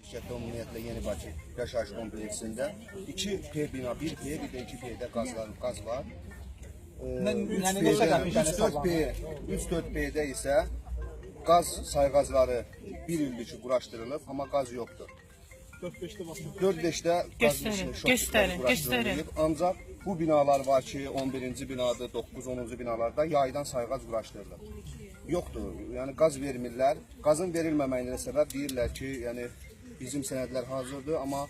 Şəhərdə ümumiyyətlə Yeni Bakı yaşayış kompleksində 2P bina, 1P, bir də 2P'də qaz var. 3-4P'də isə qaz sayğacları bir ildir ki quraşdırılıb, amma qaz yoxdur. 4-5'də qaz quraşdırılıb, ancaq bu binalar var ki 11-ci binadır, 9-10-cu binalarda yaydan sayğac quraşdırılıb. Yoxdur, yəni qaz vermirlər. Qazın verilməməyinə səbəb deyirlər ki, yəni bizim sənədlər hazırdır, amma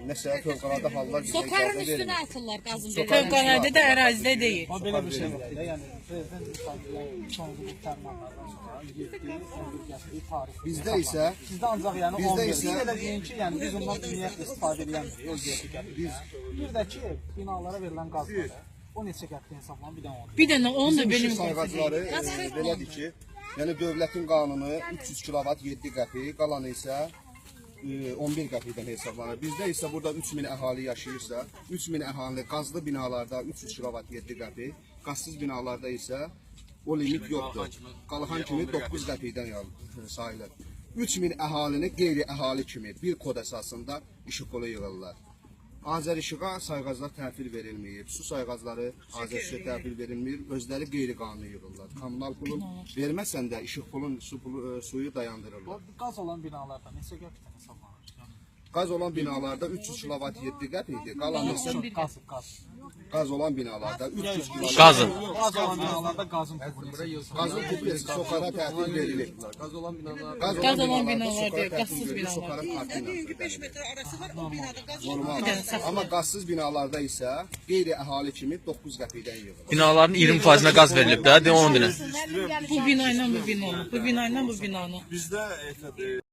nəsə fövqəladə hallar bizə icazə vermir. Sokarın üstünə atırlar qazın. Fövqəladə də ərazidə deyil. Ama belə bir şey yoxdur. Yəni prezident sonraki fərmanlardan sonra 7-11 gətirdiyi tarix. Bizdə isə Sizdə ancaq yəni 11. Biz elə deyin ki, yəni biz ondan ümumiyyətlə istifadə edəmirik. O gətirik. Bir də ki, binalara verilən qazları o neçə qəpik hesablanır bir dənə onu. Bir dənə onu da benim sayğacları belədir ki, yəni dövlətin qanunu 300 kilovat 7 qəpik, qalanı isə 11 qəpikdən hesablanır. Bizdə isə burada 3000 əhali yaşayırsa, 3000 əhali qazlı binalarda 300 kilovat 7 qəpik, qazsız binalarda isə o limit yoxdur. Qalxan kimi 9 qəpikdən sayılır. 3000 əhalini qeyri-əhali kimi bir kod əsasında işıq qolu yığırlar. Azərishiqa sayğaclar təhvil verilməyib, su sayğacları Azərishiqa təhvil verilmir, özləri qeyri-qanuni yığırlar. Kommunal pulun verməsən də işıq pulun suyu dayandırırlar. Qaz olan binalarda neçə qəpikdən hesablanır? Qaz olan binalarda 300 kilovat 7 qəpikdir, qalanı isə qaz olan binalarda 300 kilovat. Qaz olan binalarda qazın pulu. Qazın pulu SOCAR-a təhvil verilir. Qaz olan binalarda, qazsız binalarda. SOCAR-ın kartı ilə 5 metre arası var, o binada qaz normal. Amma qazsız binalarda isə qeyri-əhali kimi 9 qəpikdən yığılır. Binaların 20%'ine gaz verilip de, de 10 dine. Bu bina ilə bu binanın, bu bina ilə bu binanın. Bizdə